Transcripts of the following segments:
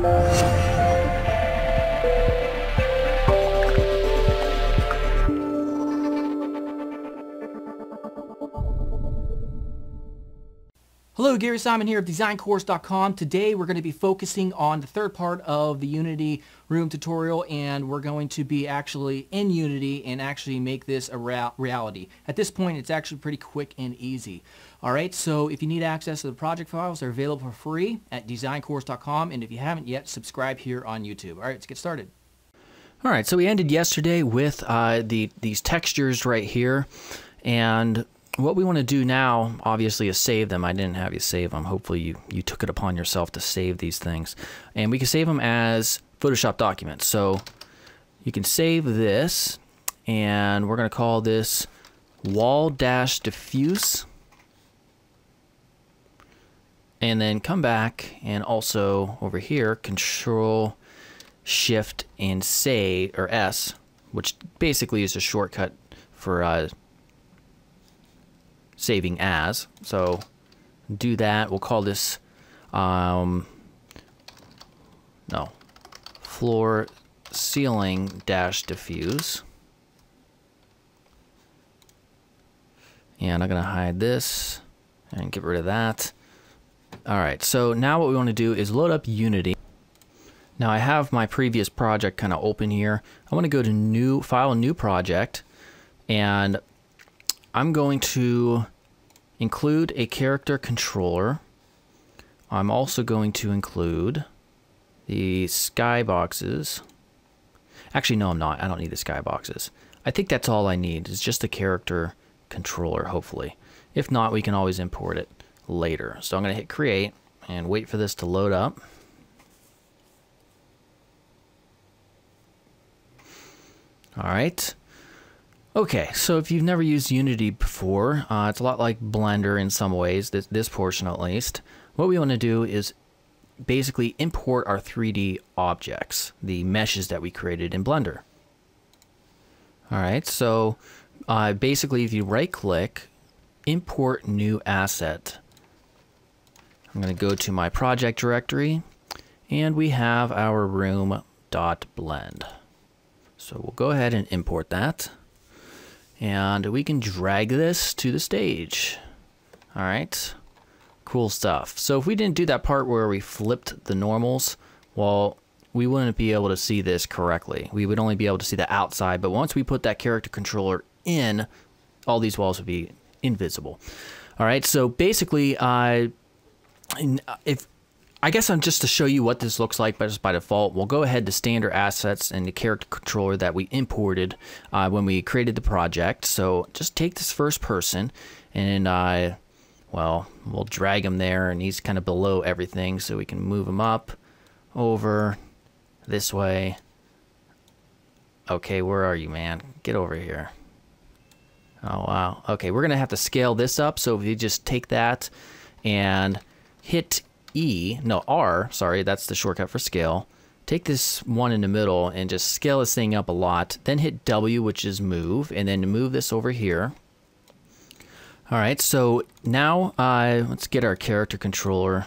Hello, Gary Simon here of DesignCourse.com. Today we're going to be focusing on the third part of the Unity room tutorial, and we're going to be actually in Unity and actually make this a reality. At this point it's actually pretty quick and easy. Alright, so if you need access to the project files, they're available for free at DesignCourse.com, and if you haven't yet, subscribe here on YouTube. Alright, let's get started. Alright, so we ended yesterday with these textures right here, and what we want to do now, obviously, is save them. I didn't have you save them. Hopefully you took it upon yourself to save these things. And we can save them as Photoshop documents. So you can save this, and we're going to call this wall-diffuse. And then come back, and also over here, Control, Shift, and save, or S, which basically is a shortcut for saving as. So do that. We'll call this floor ceiling dash diffuse. And I'm gonna hide this and get rid of that. Alright, so now what we want to do is load up Unity. Now I have my previous project kind of open here. I want to go to new file, new project, and I'm going to include a character controller. I'm also going to include the skyboxes. Actually, no, I'm not. I don't need the skyboxes. I think that's all I need. It's just the character controller, hopefully. If not, we can always import it later. So I'm going to hit create and wait for this to load up. All right. Okay, so if you've never used Unity before, it's a lot like Blender in some ways, this portion at least. What we want to do is basically import our 3D objects, the meshes that we created in Blender. Alright, so basically if you right-click, import new asset. I'm going to go to my project directory, and we have our room.blend. So we'll go ahead and import that. And we can drag this to the stage. All right, cool stuff. So if we didn't do that part where we flipped the normals, well, we wouldn't be able to see this correctly. We would only be able to see the outside, but once we put that character controller in, all these walls would be invisible. All right, so basically, I guess I'm just to show you what this looks like, but just by default, we'll go ahead to standard assets and the character controller that we imported when we created the project. So just take this first person, and well, we'll drag him there, and he's kind of below everything, so we can move him up, over, this way. Okay, where are you, man? Get over here. Oh, wow. Okay, we're going to have to scale this up, so if you just take that and hit R, sorry, that's the shortcut for scale. Take this one in the middle and just scale this thing up a lot. Then hit W, which is move, and then move this over here. Alright, so now let's get our character controller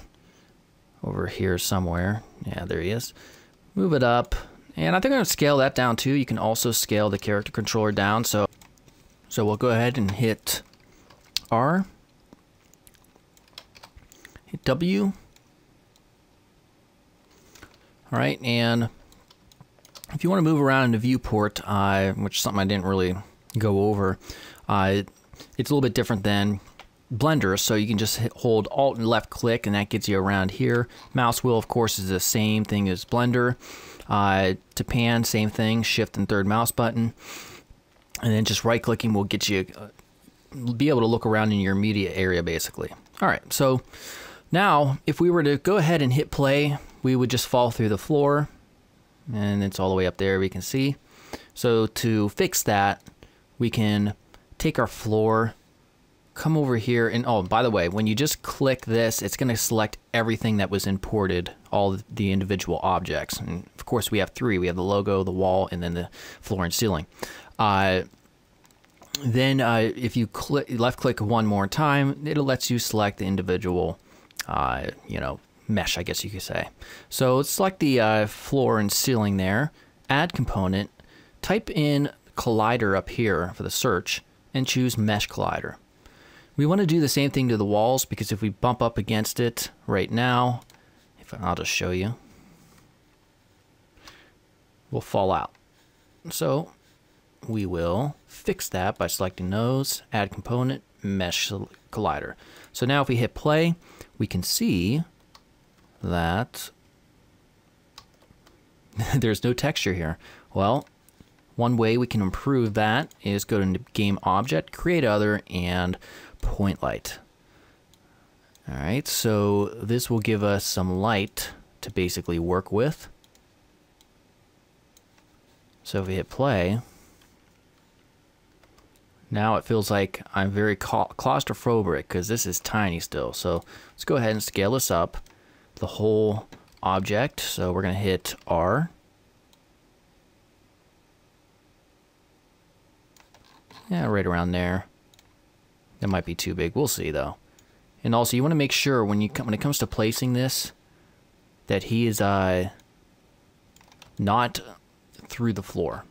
over here somewhere. Yeah, there he is. Move it up, and I think I'm going to scale that down too. You can also scale the character controller down. So we'll go ahead and hit R, hit W. All right, and if you want to move around in the viewport, which is something I didn't really go over, it's a little bit different than Blender, so you can just hold Alt and left click, and that gets you around here. Mouse wheel, of course, is the same thing as Blender. To pan, same thing, Shift and third mouse button. And then just right clicking will get you, be able to look around in your immediate area, basically. All right, so now if we were to go ahead and hit play, we would just fall through the floor, and it's all the way up there, we can see. So to fix that, we can take our floor, come over here, and oh, by the way, when you just click this, it's going to select everything that was imported, all the individual objects. And of course, we have three. We have the logo, the wall, and then the floor and ceiling. Then if you left click one more time, it'll let you select the individual, mesh, I guess you could say. So let's select the floor and ceiling there, add component, type in collider up here for the search, and choose mesh collider. We want to do the same thing to the walls, because if we bump up against it right now, I'll just show you, we'll fall out. So we will fix that by selecting those, add component, mesh collider. So now if we hit play, we can see that there's no texture here. Well, one way we can improve that is go to game object, create other, and point light. All right, so this will give us some light to basically work with. So if we hit play, now it feels like I'm very claustrophobic because this is tiny still. So let's go ahead and scale this up, the whole object. So we're going to hit R. Yeah, right around there. That might be too big. We'll see though. And also, you want to make sure when it comes to placing this that he is not through the floor.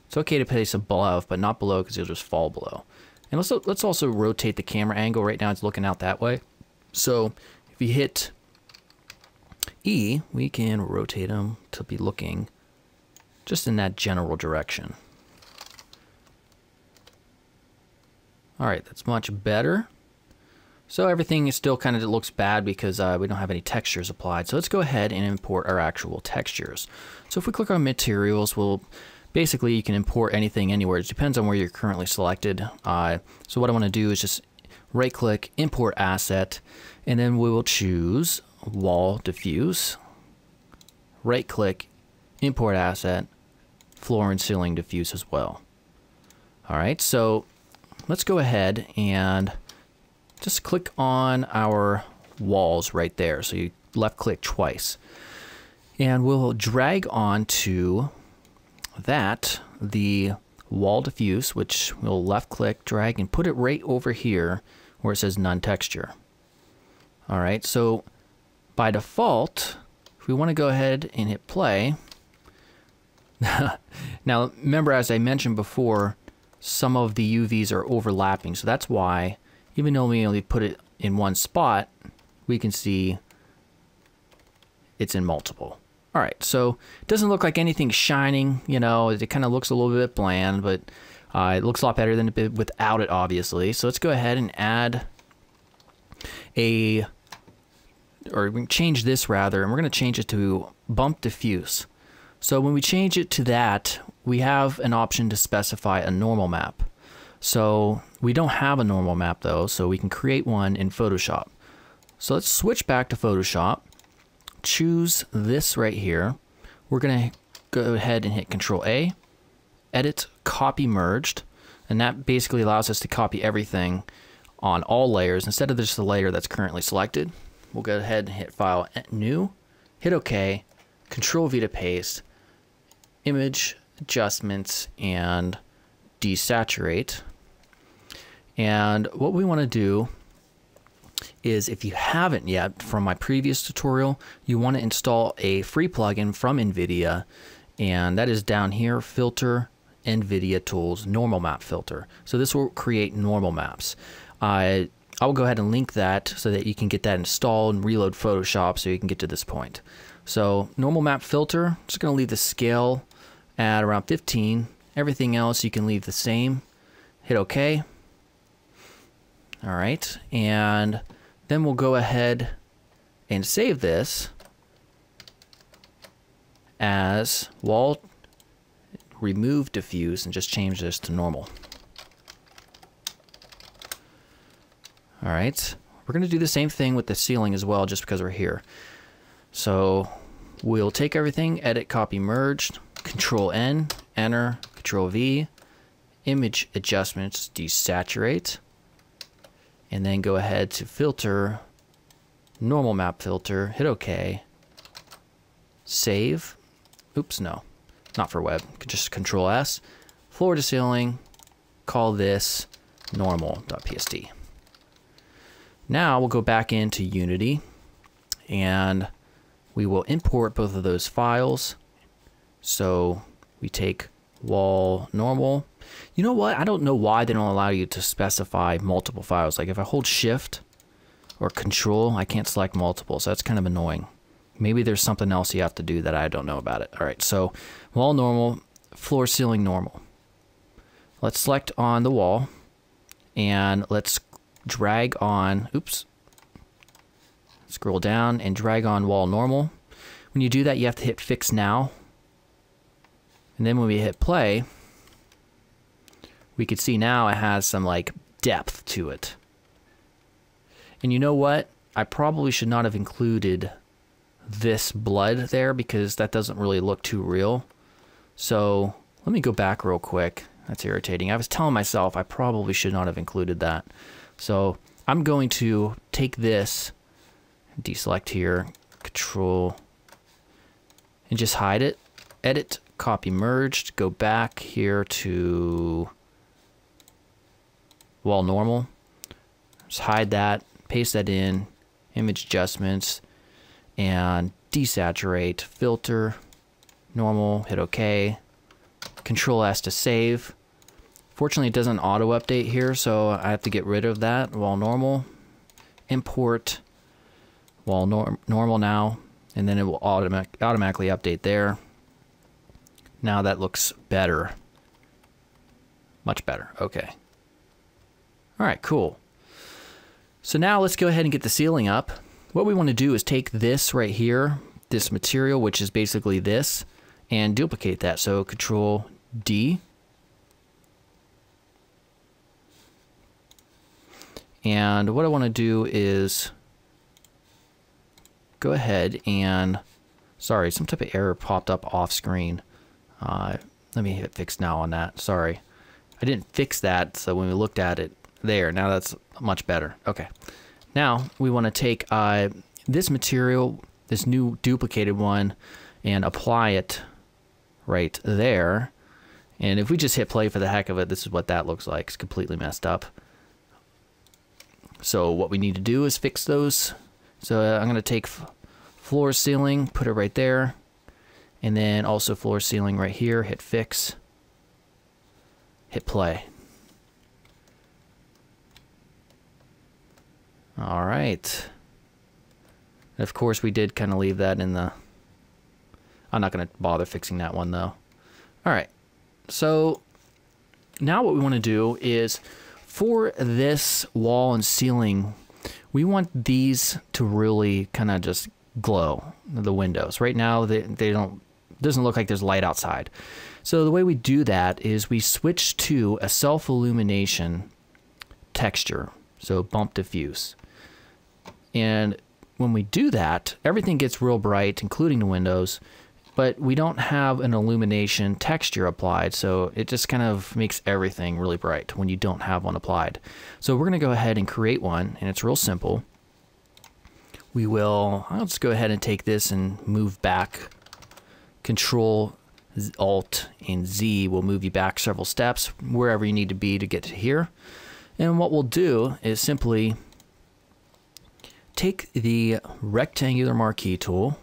It's okay to place above, but not below, because he'll just fall below. And let's also rotate the camera angle. Right now it's looking out that way. So if you hit E, we can rotate him to be looking just in that general direction. All right, that's much better. So everything is still kind of looks bad because we don't have any textures applied. So let's go ahead and import our actual textures. So if we click on materials, basically you can import anything anywhere. It depends on where you're currently selected. So what I want to do is just right click, import asset, and then we will choose wall diffuse. Right click, import asset, floor and ceiling diffuse as well. All right, so let's go ahead and just click on our walls right there. So you left click twice. And we'll drag onto that the wall diffuse, which we'll left click, drag, and put it right over here where it says none texture. All right, so by default, if we want to go ahead and hit play, now remember, as I mentioned before, some of the UVs are overlapping. So that's why, even though we only put it in one spot, we can see it's in multiple. All right, so it doesn't look like anything's shining, you know, it kind of looks a little bit bland, but it looks a lot better than it without it, obviously. So let's go ahead and add or we can change this rather, and we're going to change it to bump diffuse. So when we change it to that, we have an option to specify a normal map. So we don't have a normal map though, so we can create one in Photoshop. So let's switch back to Photoshop, choose this right here. We're going to go ahead and hit Control A, edit, copy merged, and that basically allows us to copy everything on all layers instead of just the layer that's currently selected. We'll go ahead and hit File, New, hit OK, Control V to paste, image, adjustments, and desaturate. And what we want to do is, if you haven't yet from my previous tutorial, you want to install a free plugin from NVIDIA, and that is down here, Filter, NVIDIA Tools, Normal Map Filter. So this will create normal maps. I will go ahead and link that so that you can get that installed and reload Photoshop so you can get to this point. So Normal Map Filter, just going to leave the scale at around 15. Everything else you can leave the same. Hit OK. All right, and then we'll go ahead and save this as wall remove diffuse and just change this to normal. All right, we're going to do the same thing with the ceiling as well, just because we're here. So we'll take everything, edit, copy, merged, Control N, enter, Control V, image adjustments, desaturate, and then go ahead to filter, normal map filter, hit OK, save. Oops, no, not for web, just Control S, floor to ceiling, call this normal.psd. Now we'll go back into Unity and we will import both of those files. So we take wall normal. You know what? I don't know why they don't allow you to specify multiple files. Like if I hold shift or control, I can't select multiple, so that's kind of annoying. Maybe there's something else you have to do that I don't know about it. All right, so wall normal, floor ceiling normal. Let's select on the wall, and let's drag on, oops, scroll down and drag on wall normal. When you do that, you have to hit fix now. And then when we hit play, we could see now it has some like depth to it. And you know what? I probably should not have included this blood there because that doesn't really look too real. So let me go back real quick. That's irritating. I was telling myself I probably should not have included that. So I'm going to take this, deselect here, control, and just hide it. Edit, copy, merged, go back here to wall normal. Just hide that, paste that in, image adjustments, and desaturate, filter, normal, hit OK. Control S to save. Fortunately, it doesn't auto update here, so I have to get rid of that. Wall normal, import wall normal now, and then it will automatically update there. Now that looks better. Much better. Okay. All right, cool. So now let's go ahead and get the ceiling up. What we want to do is take this right here, this material, which is basically this, and duplicate that. So Control D. And what I want to do is go ahead and, sorry, some type of error popped up off screen. Let me hit fix now on that. Sorry. I didn't fix that, so when we looked at it there, now that's much better. Okay. Now we want to take this material, this new duplicated one, and apply it right there. And if we just hit play for the heck of it, this is what that looks like. It's completely messed up. So what we need to do is fix those. So I'm going to take floor ceiling, put it right there, and then also floor ceiling right here, hit fix, hit play. All right. And of course, we did kind of leave that in the... I'm not going to bother fixing that one, though. All right. So now what we want to do is, for this wall and ceiling, we want these to really kind of just glow, the windows. Right now, they don't... doesn't look like there's light outside. So the way we do that is we switch to a self-illumination texture. So bump diffuse. And when we do that, everything gets real bright, including the windows, but we don't have an illumination texture applied, so it just kind of makes everything really bright when you don't have one applied. So we're going to go ahead and create one, and it's real simple. I'll just go ahead and take this and move back. Control, Alt, and Z will move you back several steps, wherever you need to be to get to here. And what we'll do is simply take the rectangular marquee tool,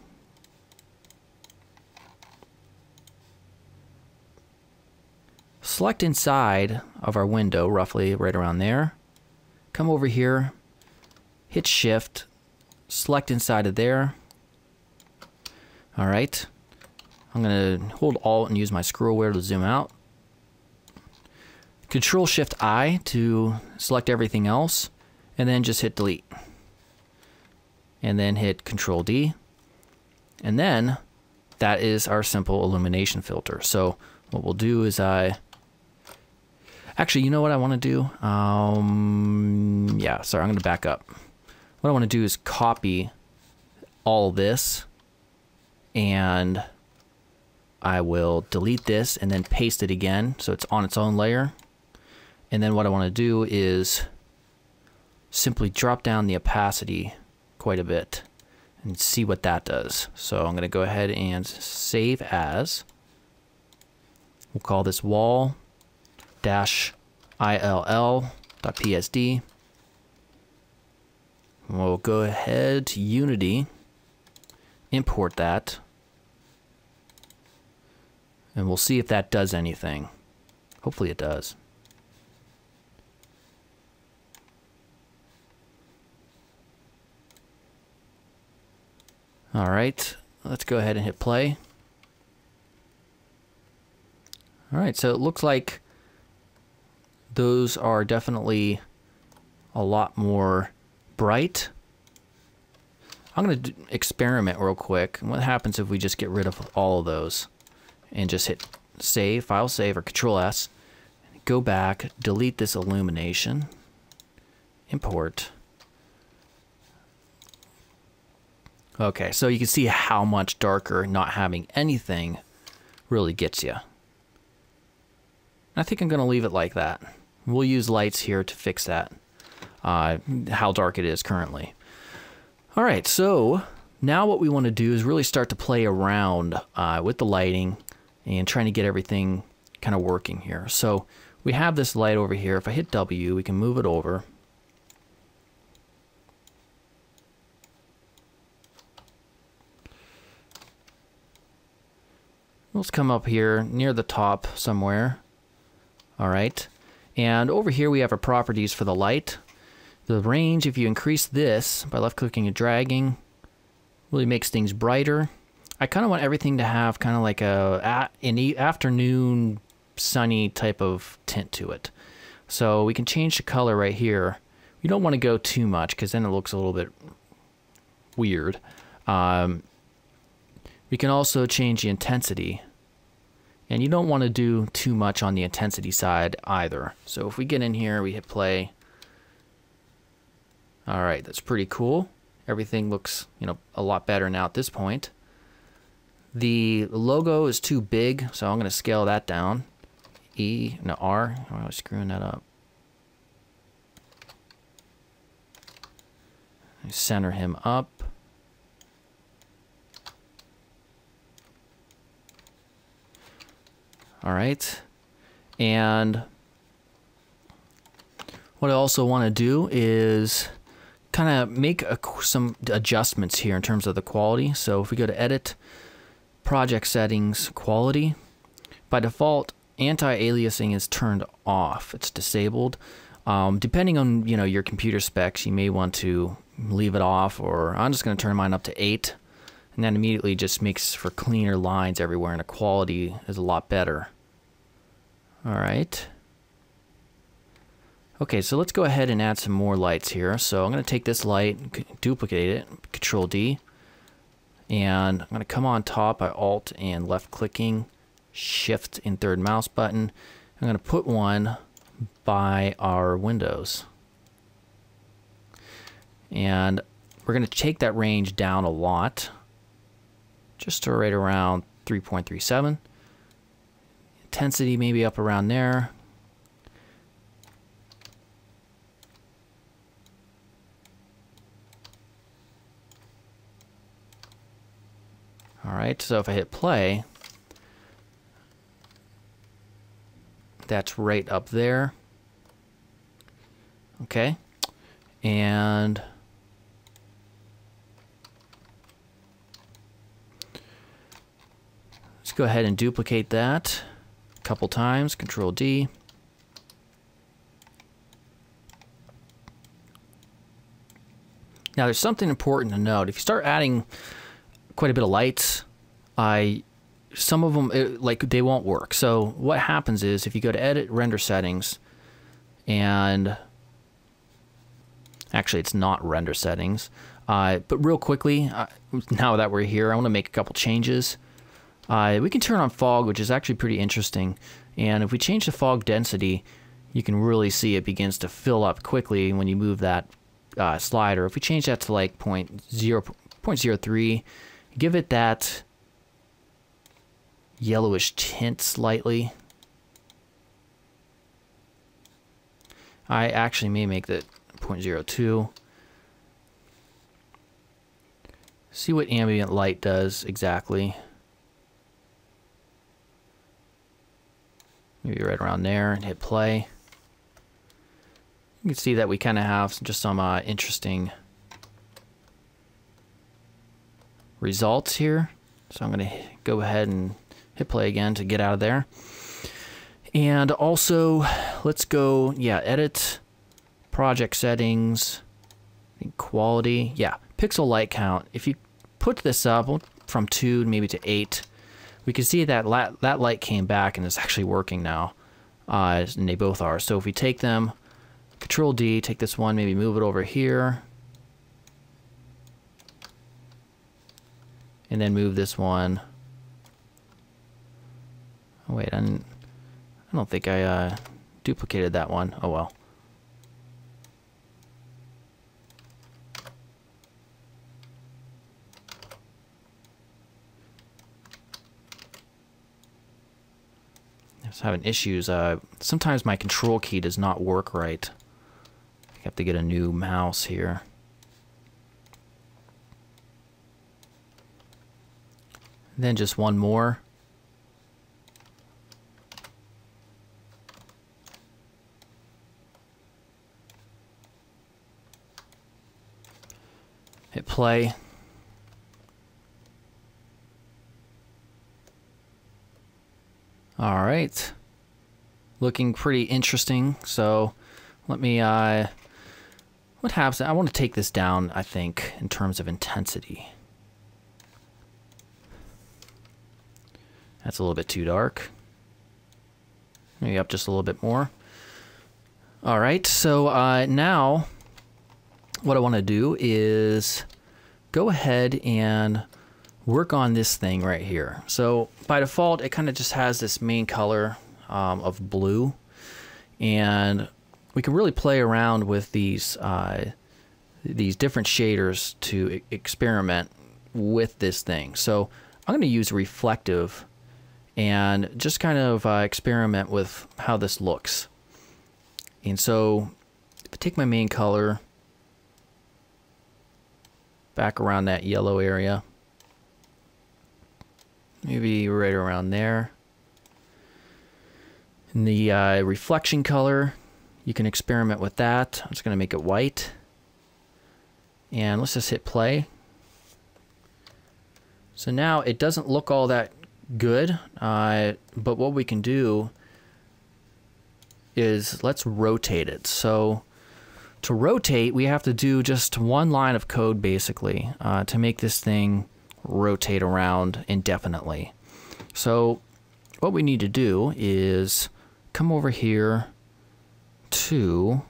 select inside of our window, roughly right around there, come over here, hit shift, select inside of there. All right, I'm going to hold Alt and use my scroll wheel to zoom out. Control Shift I to select everything else, and then just hit delete. And then hit Control D. And then that is our simple illumination filter. So what we'll do is actually, you know what I want to do? Yeah, sorry, I'm going to back up. What I want to do is copy all this, and I will delete this and then paste it again so it's on its own layer. And then what I want to do is simply drop down the opacity quite a bit and see what that does. So I'm going to go ahead and save as. We'll call this wall-ill.psd. We'll go ahead to Unity import that. And we'll see if that does anything. Hopefully it does. All right, let's go ahead and hit play. All right, so it looks like those are definitely a lot more bright. I'm going to experiment real quick. What happens if we just get rid of all of those and just hit save, file save, or Control S, go back, delete this illumination, import. Okay, so you can see how much darker not having anything really gets you. I think I'm going to leave it like that. We'll use lights here to fix that, how dark it is currently. All right, so now what we want to do is really start to play around with the lighting and trying to get everything kind of working here. So we have this light over here. If I hit W, we can move it over. Let's come up here near the top somewhere. All right, and over here we have our properties for the light. The range, if you increase this by left clicking and dragging, really makes things brighter. I kind of want everything to have kind of like an afternoon sunny type of tint to it. So we can change the color right here. We don't want to go too much because then it looks a little bit weird. We can also change the intensity. And you don't want to do too much on the intensity side either. So if we get in here, we hit play. All right, that's pretty cool. Everything looks, a lot better now at this point. The logo is too big, so I'm going to scale that down. R. Oh, I was screwing that up. Center him up. All right, and what I also want to do is kind of make some adjustments here in terms of the quality. So if we go to Edit, Project Settings, Quality, by default, anti-aliasing is turned off. It's disabled. Depending on your computer specs, you may want to leave it off, or I'm just going to turn mine up to 8, and that immediately just makes for cleaner lines everywhere, and the quality is a lot better. All right. Okay, so let's go ahead and add some more lights here. So I'm going to take this light, duplicate it, Control D, and I'm going to come on top by Alt and left clicking, Shift and third mouse button. I'm going to put one by our windows. And we're going to take that range down a lot, just to right around 3.37. Intensity maybe up around there. All right, so if I hit play, that's right up there. Okay, and let's go ahead and duplicate that a couple times, Control D. Now there's something important to note. If you start adding quite a bit of lights, some of them, they won't work. So what happens is if you go to Edit, Render Settings, and actually it's not Render Settings, but real quickly, now that we're here, I want to make a couple changes. We can turn on fog, which is actually pretty interesting. And if we change the fog density, you can really see it begins to fill up quickly when you move that slider. If we change that to like 0.03, give it that yellowish tint slightly. I actually may make that 0.02. See what ambient light does exactly. Maybe right around there, and hit play. You can see that we kind of have just some interesting results here. So I'm going to go ahead and hit play again to get out of there. And also, let's go, yeah, edit, project settings, quality, yeah, pixel light count. If you put this up from 2 maybe to 8, we can see that that light came back and is actually working now. And they both are. So if we take them, Control D, take this one, maybe move it over here. And then move this one. Oh wait, I don't think I duplicated that one. Oh well. I was having issues. Sometimes my control key does not work right. I have to get a new mouse here. And then just one more. Hit play. All right. Looking pretty interesting. So let me, what happens? I want to take this down, I think, in terms of intensity. That's a little bit too dark. Maybe up just a little bit more. All right, so now what I want to do is go ahead and work on this thing right here. So by default, it kind of just has this main color of blue, and we can really play around with these different shaders to experiment with this thing. So I'm going to use reflective and just kind of experiment with how this looks. And so if I take my main color back around that yellow area, maybe right around there. And the reflection color, you can experiment with that. I'm just going to make it white. And let's just hit play. So now it doesn't look all that good, but what we can do is let's rotate it. So to rotate, we have to do just one line of code basically to make this thing rotate around indefinitely. So what we need to do is come over here to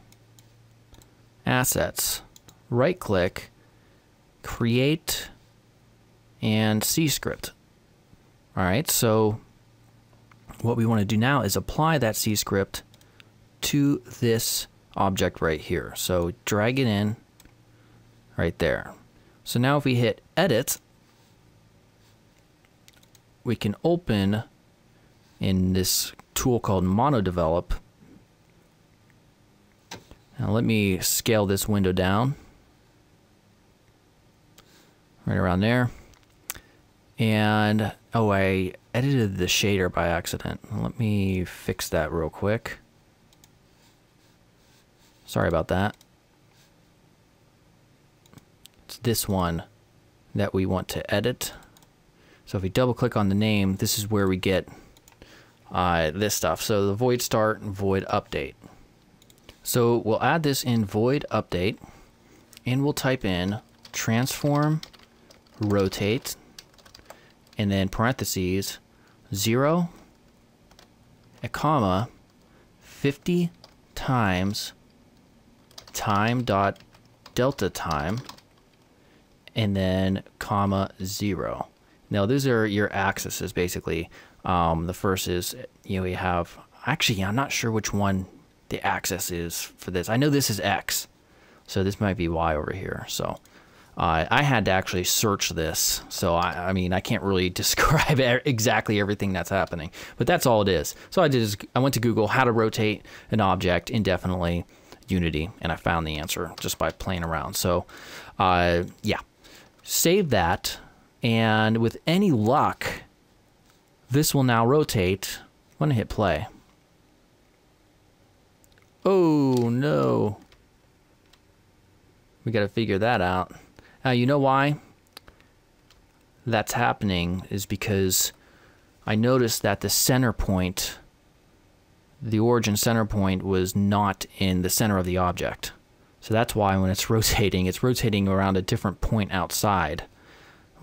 Assets, right click, Create, and C script. All right, so what we want to do now is apply that C script to this object right here. So drag it in right there. So now if we hit Edit, we can open in this tool called MonoDevelop. Now let me scale this window down right around there. And oh, I edited the shader by accident. Let me fix that real quick. Sorry about that. It's this one that we want to edit. So if we double click on the name, this is where we get this stuff. So the void start and void update. So we'll add this in void update, and we'll type in transform rotate, and then parentheses 0, a comma, 50 times time dot delta time, and then comma 0. Now those are your axes basically. The first is, you know, we have, actually I'm not sure which one the axis is for this. I know this is X, so this might be Y over here. So I had to actually search this, so I mean I can't really describe exactly everything that's happening, but that's all it is. So I went to Google how to rotate an object indefinitely, Unity, and I found the answer just by playing around. So yeah, save that, and with any luck, this will now rotate when I hit play. Oh no, we got to figure that out. You know why? that's happening is because I noticed that the center point, the origin center point, was not in the center of the object. So that's why when it's rotating around a different point outside.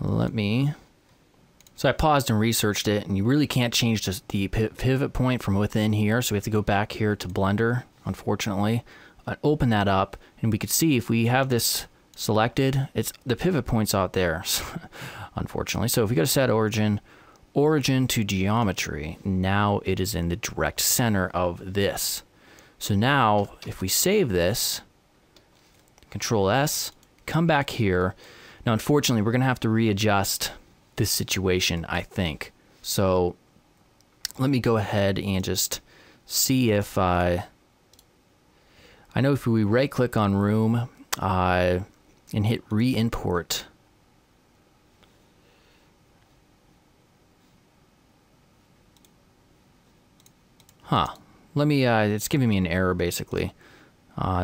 So I paused and researched it, and you really can't change the pivot point from within here, so we have to go back here to Blender, unfortunately. Open that up, and we could see if we have this selected, the pivot point's out there, unfortunately. So if we go to set origin to geometry, now it is in the direct center of this. So now, if we save this, Control S, come back here. Now, unfortunately, we're going to have to readjust this situation, I think. So let me go ahead and just see if I know if we right click on room and hit re-import. Let me, it's giving me an error basically.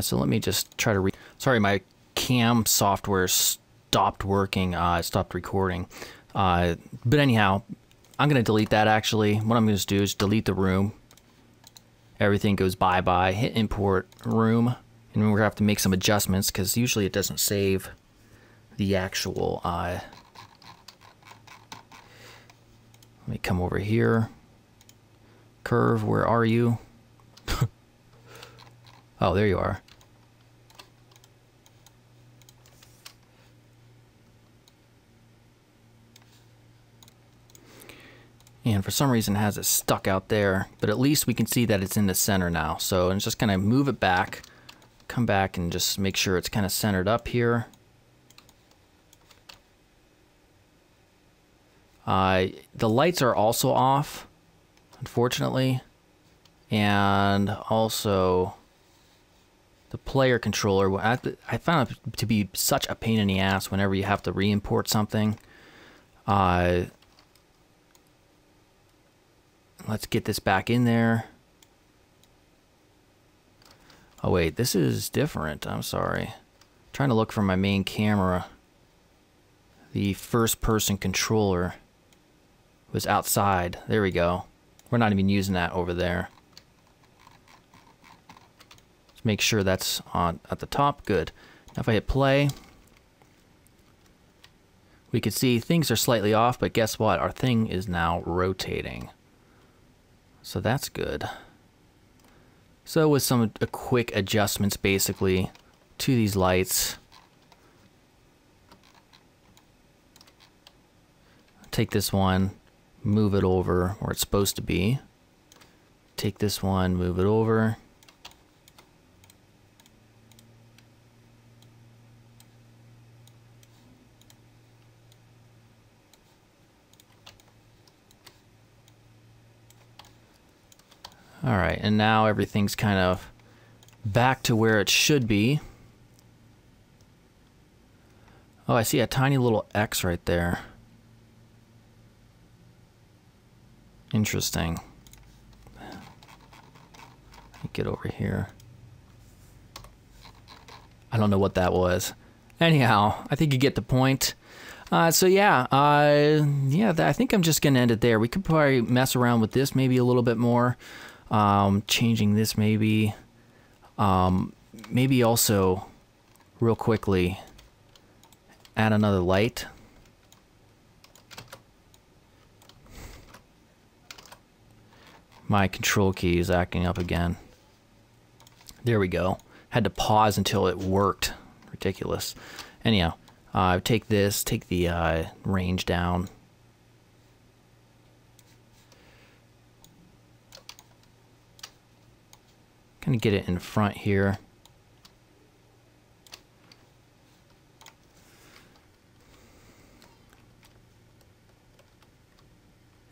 So let me just try to sorry, my cam software stopped working, stopped recording. But anyhow, I'm going to delete that actually. What I'm going to do is delete the room. Everything goes bye-bye. Hit import room. And we're going to have to make some adjustments because usually it doesn't save the actual... Let me come over here. Curve, where are you? Oh, there you are. And for some reason it has it stuck out there, but at least we can see that it's in the center now. So it's just kind of move it back, come back and just make sure it's kind of centered up here. The lights are also off, unfortunately, and also the player controller. I found it to be such a pain in the ass whenever you have to re-import something. Let's get this back in there. Oh wait, this is different. I'm sorry. I'm trying to look for my main camera. The first person controller was outside. There we go. We're not even using that over there. Let's make sure that's on at the top. Good. Now if I hit play, we can see things are slightly off, but guess what? Our thing is now rotating. So that's good. So with some quick adjustments basically to these lights. Take this one, move it over where it's supposed to be. Take this one, move it over. All right, and now everything's kind of back to where it should be. Oh, I see a tiny little X right there. Interesting. Let me get over here. I don't know what that was. Anyhow, I think you get the point. So yeah, I think I'm just gonna end it there. We could probably mess around with this maybe a little bit more. Changing this maybe. Maybe also, real quickly, add another light. My control key is acting up again. There we go. Had to pause until it worked. Ridiculous. Anyhow, take this, take the range down. Kind of get it in front here.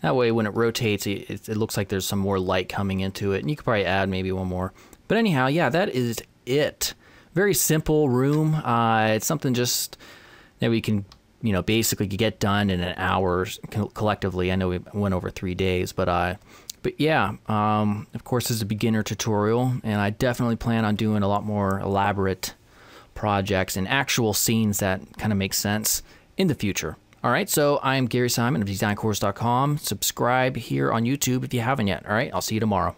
That way when it rotates, it looks like there's some more light coming into it. And you could probably add maybe one more. But anyhow, yeah, that is it. Very simple room. It's something just that we can, basically get done in an hour collectively. I know we went over 3 days, but yeah, of course, this is a beginner tutorial, and I definitely plan on doing a lot more elaborate projects and actual scenes that kind of make sense in the future. All right, so I'm Gary Simon of designcourse.com. Subscribe here on YouTube if you haven't yet. All right, I'll see you tomorrow.